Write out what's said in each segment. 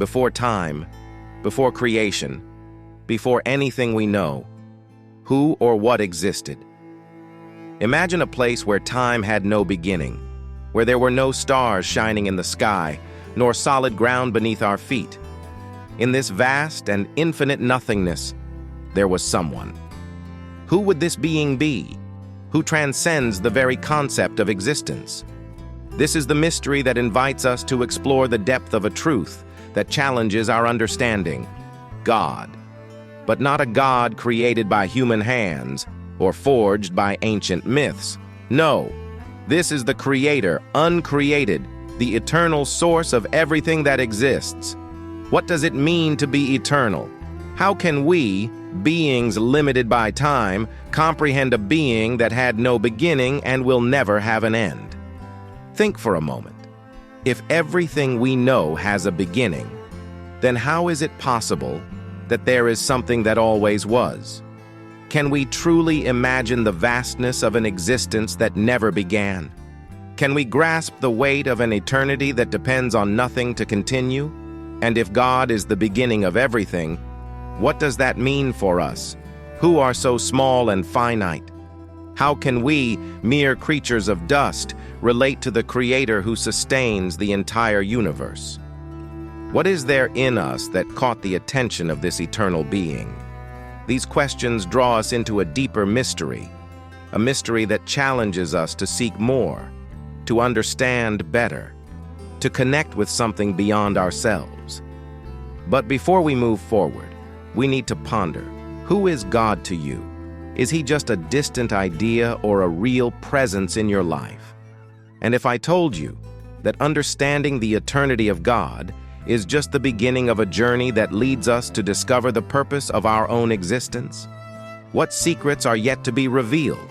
before time, before creation, before anything we know, who or what existed. Imagine a place where time had no beginning, where there were no stars shining in the sky, nor solid ground beneath our feet. In this vast and infinite nothingness, there was someone. Who would this being be? Who transcends the very concept of existence? This is the mystery that invites us to explore the depth of a truth that challenges our understanding: God. But not a God created by human hands or forged by ancient myths. No, this is the Creator, uncreated, the eternal source of everything that exists. What does it mean to be eternal? How can we, beings limited by time, comprehend a being that had no beginning and will never have an end? Think for a moment. If everything we know has a beginning, then how is it possible that there is something that always was? Can we truly imagine the vastness of an existence that never began? Can we grasp the weight of an eternity that depends on nothing to continue? And if God is the beginning of everything, what does that mean for us, who are so small and finite? How can we, mere creatures of dust, relate to the Creator who sustains the entire universe? What is there in us that caught the attention of this eternal being? These questions draw us into a deeper mystery, a mystery that challenges us to seek more, to understand better, to connect with something beyond ourselves. But before we move forward, we need to ponder, who is God to you? Is He just a distant idea or a real presence in your life? And if I told you that understanding the eternity of God is just the beginning of a journey that leads us to discover the purpose of our own existence? What secrets are yet to be revealed?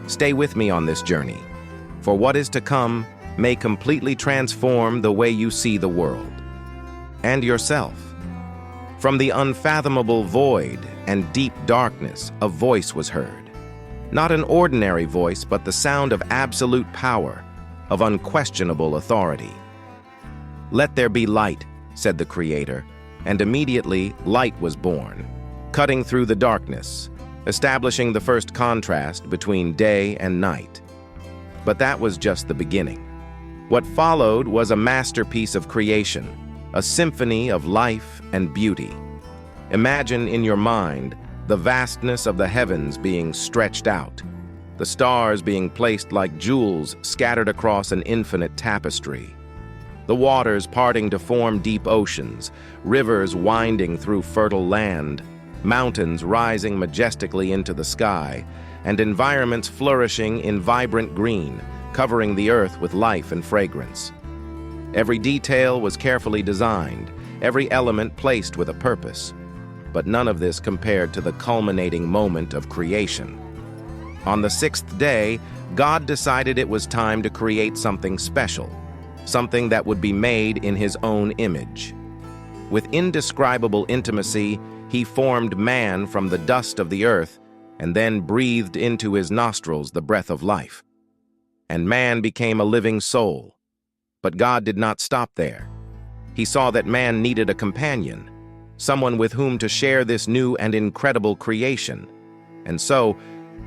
Stay with me on this journey, for what is to come may completely transform the way you see the world and yourself. From the unfathomable void and deep darkness, a voice was heard. Not an ordinary voice, but the sound of absolute power, of unquestionable authority. "Let there be light," said the Creator, and immediately light was born, cutting through the darkness, establishing the first contrast between day and night. But that was just the beginning. What followed was a masterpiece of creation, a symphony of life and beauty. Imagine in your mind the vastness of the heavens being stretched out, the stars being placed like jewels scattered across an infinite tapestry, the waters parting to form deep oceans, rivers winding through fertile land, mountains rising majestically into the sky, and environments flourishing in vibrant green, covering the earth with life and fragrance. Every detail was carefully designed, every element placed with a purpose, but none of this compared to the culminating moment of creation. On the sixth day, God decided it was time to create something special, something that would be made in His own image. With indescribable intimacy, He formed man from the dust of the earth and then breathed into his nostrils the breath of life. And man became a living soul. But God did not stop there. He saw that man needed a companion, someone with whom to share this new and incredible creation. And so,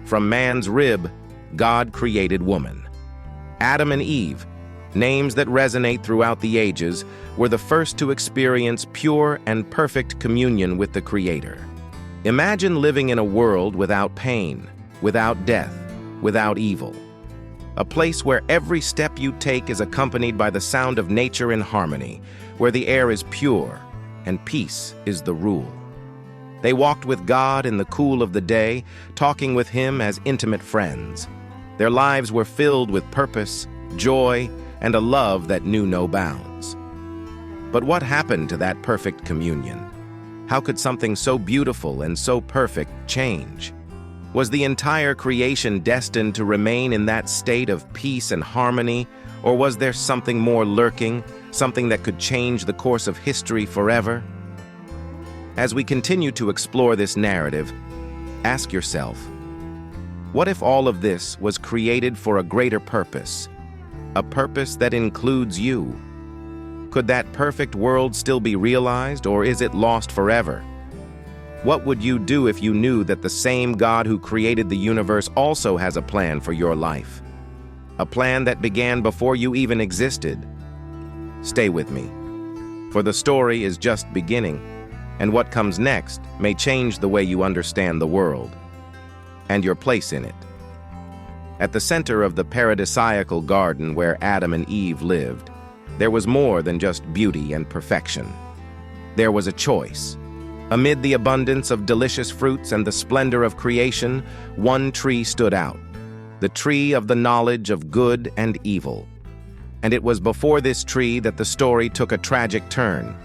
from man's rib, God created woman. Adam and Eve, names that resonate throughout the ages, were the first to experience pure and perfect communion with the Creator. Imagine living in a world without pain, without death, without evil. A place where every step you take is accompanied by the sound of nature in harmony, where the air is pure and peace is the rule. They walked with God in the cool of the day, talking with Him as intimate friends. Their lives were filled with purpose, joy, and a love that knew no bounds. But what happened to that perfect communion? How could something so beautiful and so perfect change? Was the entire creation destined to remain in that state of peace and harmony, or was there something more lurking, something that could change the course of history forever? As we continue to explore this narrative, ask yourself, what if all of this was created for a greater purpose? A purpose that includes you? Could that perfect world still be realized, or is it lost forever? What would you do if you knew that the same God who created the universe also has a plan for your life? A plan that began before you even existed? Stay with me, for the story is just beginning, and what comes next may change the way you understand the world and your place in it. At the center of the paradisiacal garden where Adam and Eve lived, there was more than just beauty and perfection. There was a choice. Amid the abundance of delicious fruits and the splendor of creation, one tree stood out, the tree of the knowledge of good and evil. And it was before this tree that the story took a tragic turn.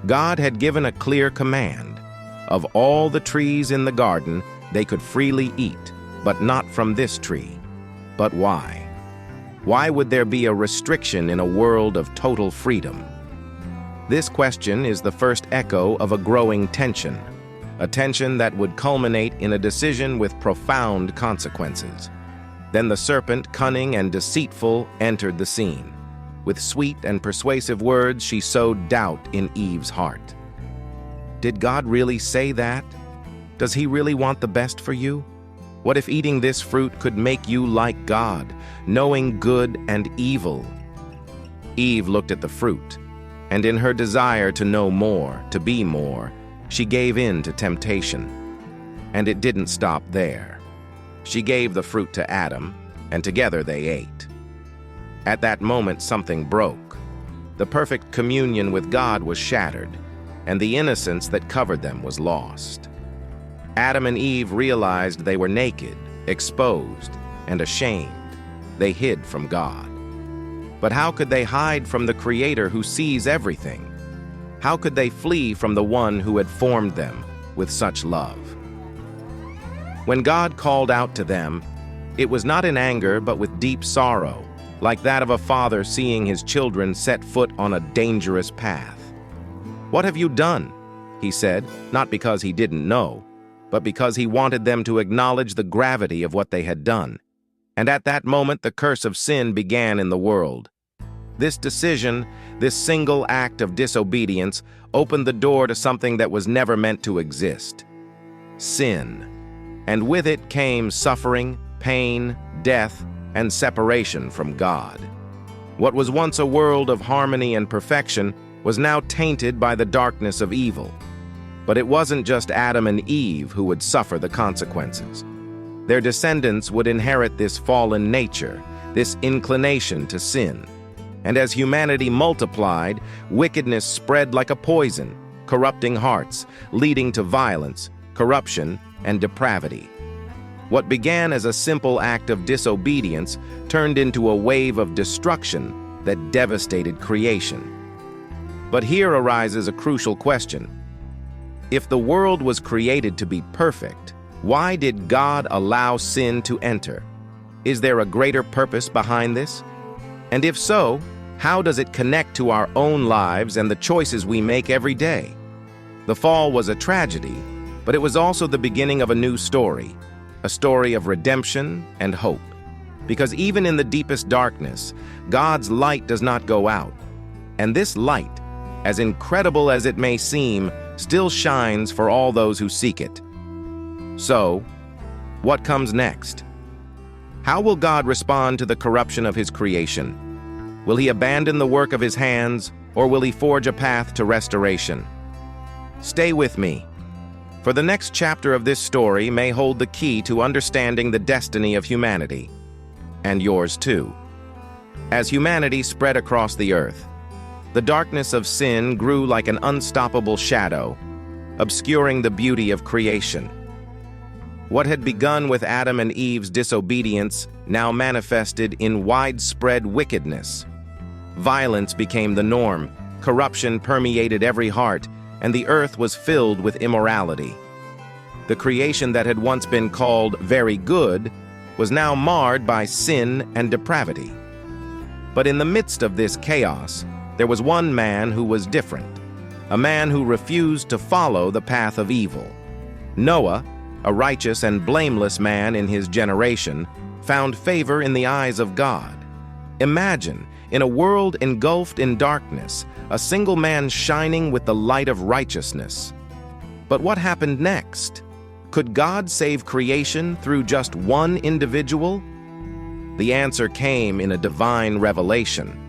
God had given a clear command. Of all the trees in the garden, they could freely eat, but not from this tree. But why? Why would there be a restriction in a world of total freedom? This question is the first echo of a growing tension, a tension that would culminate in a decision with profound consequences. Then the serpent, cunning and deceitful, entered the scene. With sweet and persuasive words, she sowed doubt in Eve's heart. Did God really say that? Does He really want the best for you? What if eating this fruit could make you like God, knowing good and evil? Eve looked at the fruit, and in her desire to know more, to be more, she gave in to temptation. And it didn't stop there. She gave the fruit to Adam, and together they ate. At that moment, something broke. The perfect communion with God was shattered, and the innocence that covered them was lost. Adam and Eve realized they were naked, exposed, and ashamed. They hid from God. But how could they hide from the Creator who sees everything? How could they flee from the one who had formed them with such love? When God called out to them, it was not in anger but with deep sorrow, like that of a father seeing his children set foot on a dangerous path. "What have you done?" he said, not because he didn't know, but because he wanted them to acknowledge the gravity of what they had done. And at that moment, the curse of sin began in the world. This decision, this single act of disobedience, opened the door to something that was never meant to exist: sin. And with it came suffering, pain, death, and separation from God. What was once a world of harmony and perfection was now tainted by the darkness of evil. But it wasn't just Adam and Eve who would suffer the consequences. Their descendants would inherit this fallen nature, this inclination to sin. And as humanity multiplied, wickedness spread like a poison, corrupting hearts, leading to violence, corruption, and depravity. What began as a simple act of disobedience turned into a wave of destruction that devastated creation. But here arises a crucial question. If the world was created to be perfect, why did God allow sin to enter? Is there a greater purpose behind this? And if so, how does it connect to our own lives and the choices we make every day? The fall was a tragedy, but it was also the beginning of a new story, a story of redemption and hope. Because even in the deepest darkness, God's light does not go out. And this light, as incredible as it may seem, still shines for all those who seek it. So, what comes next? How will God respond to the corruption of His creation? Will He abandon the work of His hands, or will He forge a path to restoration? Stay with me, for the next chapter of this story may hold the key to understanding the destiny of humanity, and yours too. As humanity spread across the earth, the darkness of sin grew like an unstoppable shadow, obscuring the beauty of creation. What had begun with Adam and Eve's disobedience now manifested in widespread wickedness. Violence became the norm, corruption permeated every heart, and the earth was filled with immorality. The creation that had once been called very good was now marred by sin and depravity. But in the midst of this chaos, there was one man who was different, a man who refused to follow the path of evil. Noah, a righteous and blameless man in his generation, found favor in the eyes of God. Imagine In a world engulfed in darkness, a single man shining with the light of righteousness. But what happened next? Could God save creation through just one individual? The answer came in a divine revelation.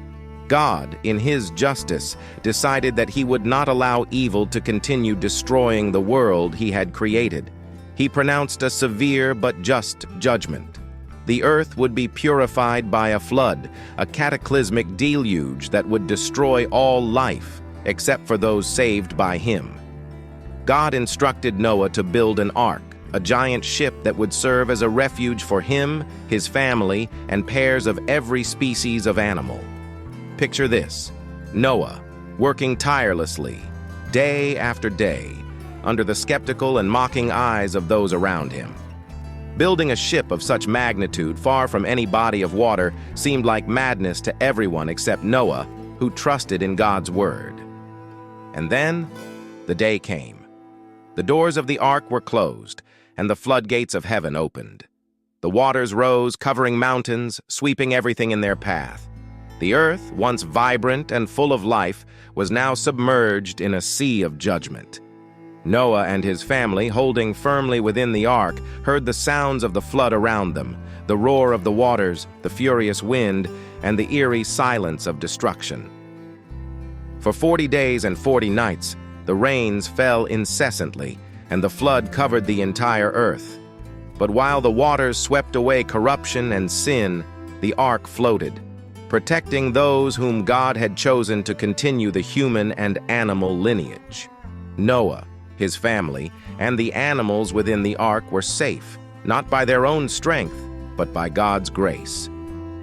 God, in his justice, decided that he would not allow evil to continue destroying the world he had created. He pronounced a severe but just judgment. The earth would be purified by a flood, a cataclysmic deluge that would destroy all life, except for those saved by him. God instructed Noah to build an ark, a giant ship that would serve as a refuge for him, his family, and pairs of every species of animal. Picture this: Noah, working tirelessly, day after day, under the skeptical and mocking eyes of those around him. Building a ship of such magnitude far from any body of water seemed like madness to everyone except Noah, who trusted in God's word. And then, the day came. The doors of the ark were closed, and the floodgates of heaven opened. The waters rose, covering mountains, sweeping everything in their path. The earth, once vibrant and full of life, was now submerged in a sea of judgment. Noah and his family, holding firmly within the ark, heard the sounds of the flood around them, the roar of the waters, the furious wind, and the eerie silence of destruction. For 40 days and 40 nights, the rains fell incessantly, and the flood covered the entire earth. But while the waters swept away corruption and sin, the ark floated, protecting those whom God had chosen to continue the human and animal lineage. Noah, his family, and the animals within the ark were safe, not by their own strength, but by God's grace.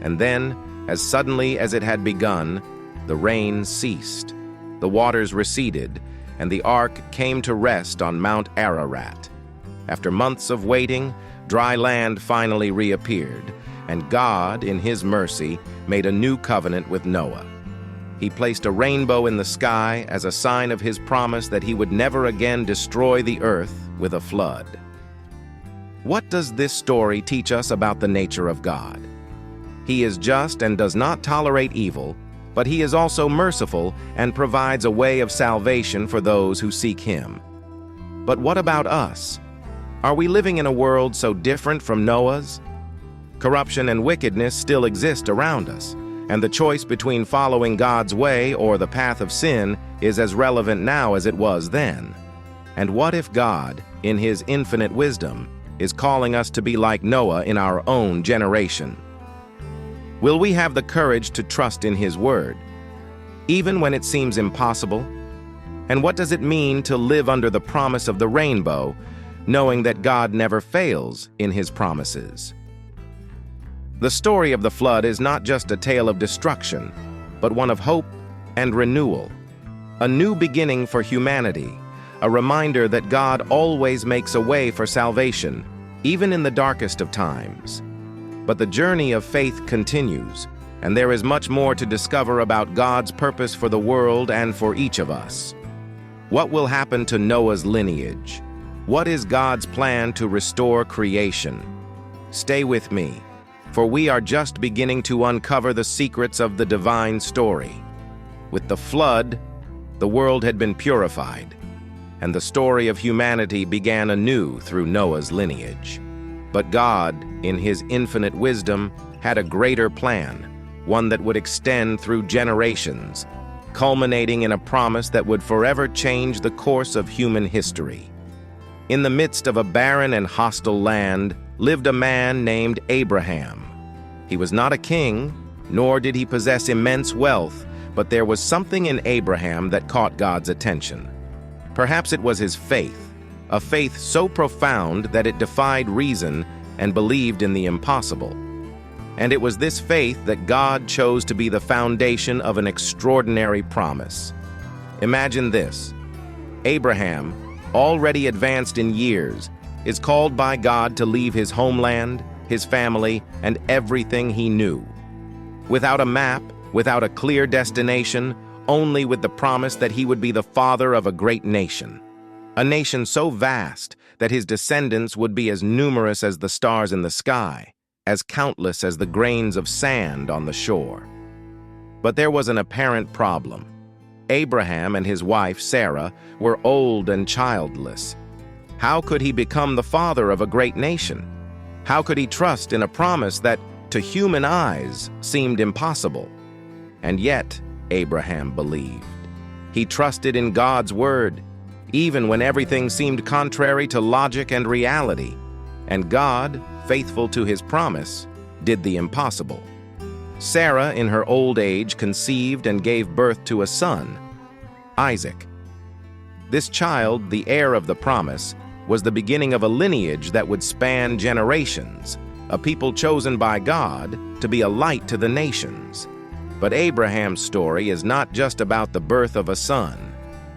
And then, as suddenly as it had begun, the rain ceased, the waters receded, and the ark came to rest on Mount Ararat. After months of waiting, dry land finally reappeared, and God, in his mercy, made a new covenant with Noah. He placed a rainbow in the sky as a sign of his promise that he would never again destroy the earth with a flood. What does this story teach us about the nature of God? He is just and does not tolerate evil, but he is also merciful and provides a way of salvation for those who seek him. But what about us? Are we living in a world so different from Noah's? Corruption and wickedness still exist around us, and the choice between following God's way or the path of sin is as relevant now as it was then. And what if God, in his infinite wisdom, is calling us to be like Noah in our own generation? Will we have the courage to trust in his word, even when it seems impossible? And what does it mean to live under the promise of the rainbow, knowing that God never fails in his promises? The story of the flood is not just a tale of destruction, but one of hope and renewal. A new beginning for humanity, a reminder that God always makes a way for salvation, even in the darkest of times. But the journey of faith continues, and there is much more to discover about God's purpose for the world and for each of us. What will happen to Noah's lineage? What is God's plan to restore creation? Stay with me, for we are just beginning to uncover the secrets of the divine story. With the flood, the world had been purified, and the story of humanity began anew through Noah's lineage. But God, in his infinite wisdom, had a greater plan, one that would extend through generations, culminating in a promise that would forever change the course of human history. In the midst of a barren and hostile land lived a man named Abraham. He was not a king, nor did he possess immense wealth, but there was something in Abraham that caught God's attention. Perhaps it was his faith, a faith so profound that it defied reason and believed in the impossible. And it was this faith that God chose to be the foundation of an extraordinary promise. Imagine this: Abraham, already advanced in years, is called by God to leave his homeland, his family, and everything he knew. Without a map, without a clear destination, only with the promise that he would be the father of a great nation. A nation so vast that his descendants would be as numerous as the stars in the sky, as countless as the grains of sand on the shore. But there was an apparent problem. Abraham and his wife, Sarah, were old and childless. How could he become the father of a great nation? How could he trust in a promise that, to human eyes, seemed impossible? And yet, Abraham believed. He trusted in God's word, even when everything seemed contrary to logic and reality. And God, faithful to his promise, did the impossible. Sarah, in her old age, conceived and gave birth to a son, Isaac. This child, the heir of the promise, was the beginning of a lineage that would span generations, a people chosen by God to be a light to the nations. But Abraham's story is not just about the birth of a son.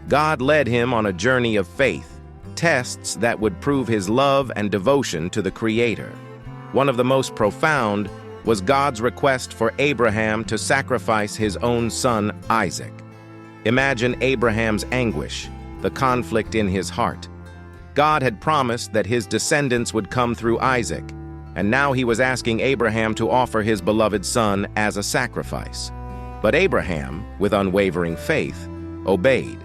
God led him on a journey of faith, tests that would prove his love and devotion to the Creator. One of the most profound was God's request for Abraham to sacrifice his own son, Isaac. Imagine Abraham's anguish, the conflict in his heart. God had promised that his descendants would come through Isaac, and now he was asking Abraham to offer his beloved son as a sacrifice. But Abraham, with unwavering faith, obeyed.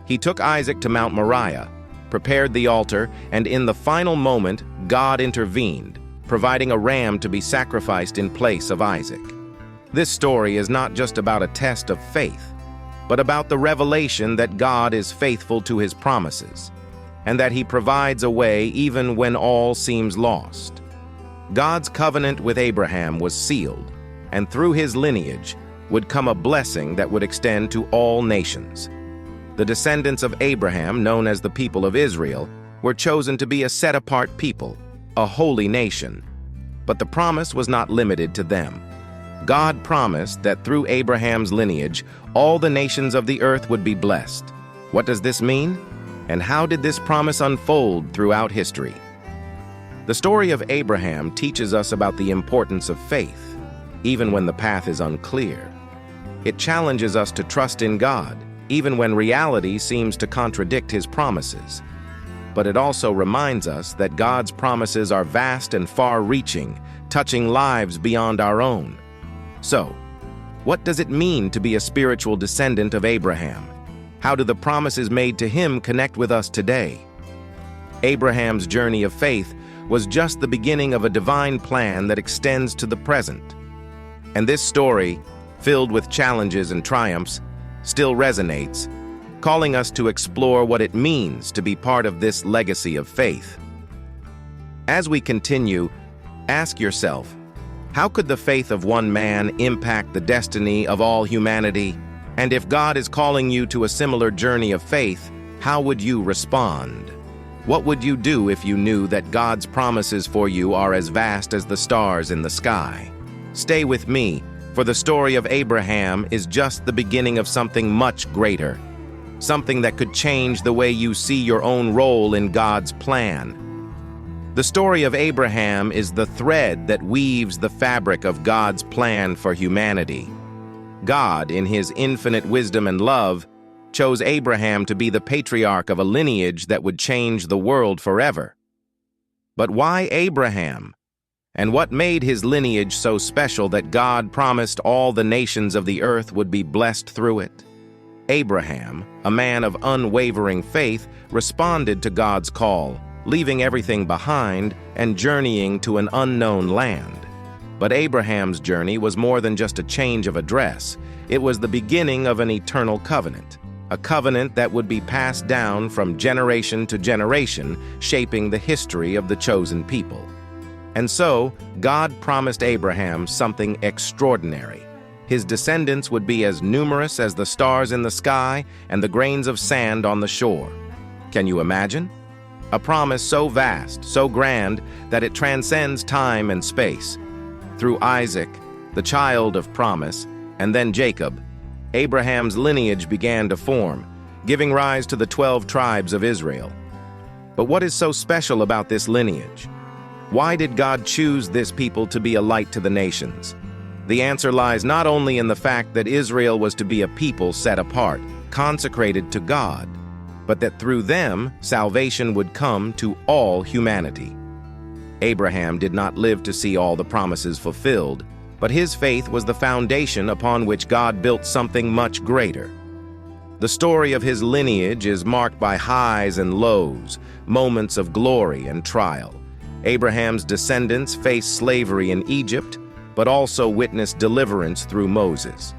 He took Isaac to Mount Moriah, prepared the altar, and in the final moment, God intervened, providing a ram to be sacrificed in place of Isaac. This story is not just about a test of faith, but about the revelation that God is faithful to his promises, and that he provides a way even when all seems lost. God's covenant with Abraham was sealed, and through his lineage would come a blessing that would extend to all nations. The descendants of Abraham, known as the people of Israel, were chosen to be a set-apart people, a holy nation. But the promise was not limited to them. God promised that through Abraham's lineage, all the nations of the earth would be blessed. What does this mean? And how did this promise unfold throughout history? The story of Abraham teaches us about the importance of faith, even when the path is unclear. It challenges us to trust in God, even when reality seems to contradict his promises. But it also reminds us that God's promises are vast and far-reaching, touching lives beyond our own. So, what does it mean to be a spiritual descendant of Abraham? How do the promises made to him connect with us today? Abraham's journey of faith was just the beginning of a divine plan that extends to the present. And this story, filled with challenges and triumphs, still resonates, calling us to explore what it means to be part of this legacy of faith. As we continue, ask yourself, how could the faith of one man impact the destiny of all humanity? And if God is calling you to a similar journey of faith, how would you respond? What would you do if you knew that God's promises for you are as vast as the stars in the sky? Stay with me, for the story of Abraham is just the beginning of something much greater, something that could change the way you see your own role in God's plan. The story of Abraham is the thread that weaves the fabric of God's plan for humanity. God, in his infinite wisdom and love, chose Abraham to be the patriarch of a lineage that would change the world forever. But why Abraham? And what made his lineage so special that God promised all the nations of the earth would be blessed through it? Abraham, a man of unwavering faith, responded to God's call, leaving everything behind and journeying to an unknown land. But Abraham's journey was more than just a change of address. It was the beginning of an eternal covenant, a covenant that would be passed down from generation to generation, shaping the history of the chosen people. And so, God promised Abraham something extraordinary. His descendants would be as numerous as the stars in the sky and the grains of sand on the shore. Can you imagine? A promise so vast, so grand, that it transcends time and space. Through Isaac, the child of promise, and then Jacob, Abraham's lineage began to form, giving rise to the 12 tribes of Israel. But what is so special about this lineage? Why did God choose this people to be a light to the nations? The answer lies not only in the fact that Israel was to be a people set apart, consecrated to God, but that through them, salvation would come to all humanity. Abraham did not live to see all the promises fulfilled, but his faith was the foundation upon which God built something much greater. The story of his lineage is marked by highs and lows, moments of glory and trial. Abraham's descendants faced slavery in Egypt, but also witnessed deliverance through Moses.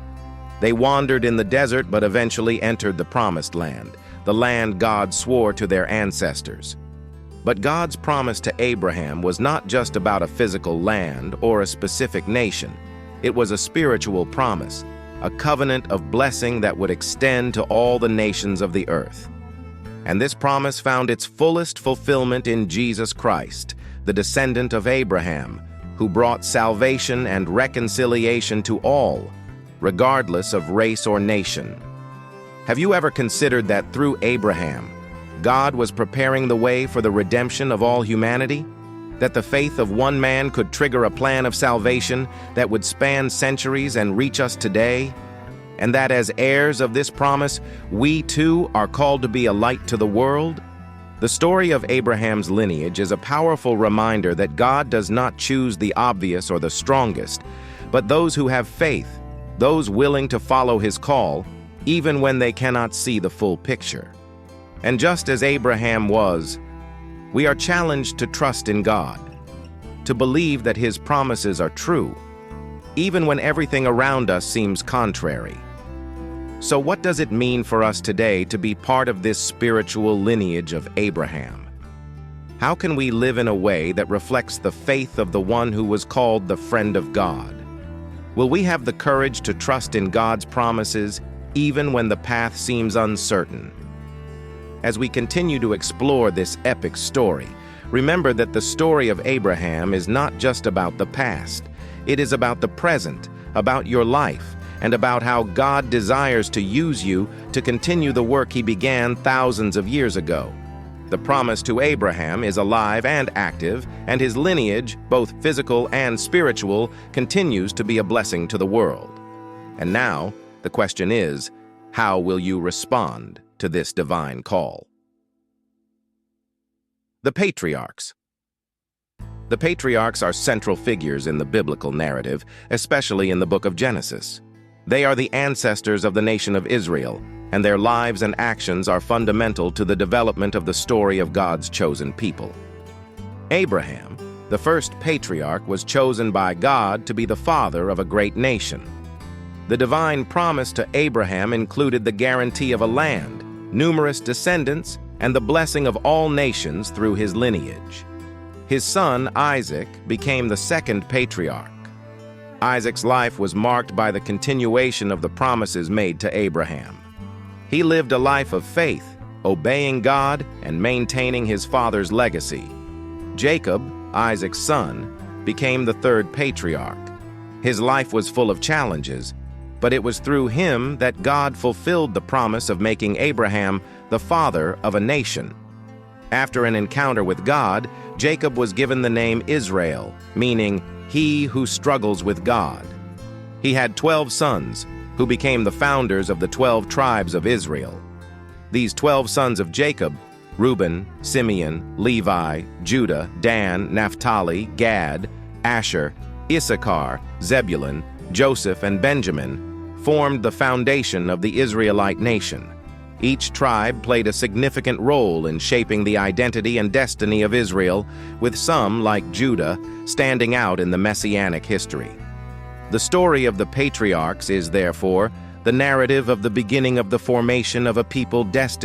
They wandered in the desert but eventually entered the Promised Land, the land God swore to their ancestors. But God's promise to Abraham was not just about a physical land or a specific nation. It was a spiritual promise, a covenant of blessing that would extend to all the nations of the earth. And this promise found its fullest fulfillment in Jesus Christ, the descendant of Abraham, who brought salvation and reconciliation to all, regardless of race or nation. Have you ever considered that through Abraham, God was preparing the way for the redemption of all humanity? That the faith of one man could trigger a plan of salvation that would span centuries and reach us today? And that as heirs of this promise, we too are called to be a light to the world? The story of Abraham's lineage is a powerful reminder that God does not choose the obvious or the strongest, but those who have faith, those willing to follow his call, even when they cannot see the full picture. And just as Abraham was, we are challenged to trust in God, to believe that his promises are true, even when everything around us seems contrary. So what does it mean for us today to be part of this spiritual lineage of Abraham? How can we live in a way that reflects the faith of the one who was called the friend of God? Will we have the courage to trust in God's promises even when the path seems uncertain? As we continue to explore this epic story, remember that the story of Abraham is not just about the past. It is about the present, about your life, and about how God desires to use you to continue the work he began thousands of years ago. The promise to Abraham is alive and active, and his lineage, both physical and spiritual, continues to be a blessing to the world. And now, the question is, how will you respond to this divine call? The Patriarchs. The patriarchs are central figures in the biblical narrative, especially in the book of Genesis. They are the ancestors of the nation of Israel, and their lives and actions are fundamental to the development of the story of God's chosen people. Abraham, the first patriarch, was chosen by God to be the father of a great nation. The divine promise to Abraham included the guarantee of a land, numerous descendants, and the blessing of all nations through his lineage. His son, Isaac, became the second patriarch. Isaac's life was marked by the continuation of the promises made to Abraham. He lived a life of faith, obeying God and maintaining his father's legacy. Jacob, Isaac's son, became the third patriarch. His life was full of challenges, but it was through him that God fulfilled the promise of making Abraham the father of a nation. After an encounter with God, Jacob was given the name Israel, meaning he who struggles with God. He had 12 sons, who became the founders of the 12 tribes of Israel. These 12 sons of Jacob, Reuben, Simeon, Levi, Judah, Dan, Naphtali, Gad, Asher, Issachar, Zebulun, Joseph, and Benjamin, formed the foundation of the Israelite nation. Each tribe played a significant role in shaping the identity and destiny of Israel, with some, like Judah, standing out in the Messianic history. The story of the patriarchs is, therefore, the narrative of the beginning of the formation of a people destined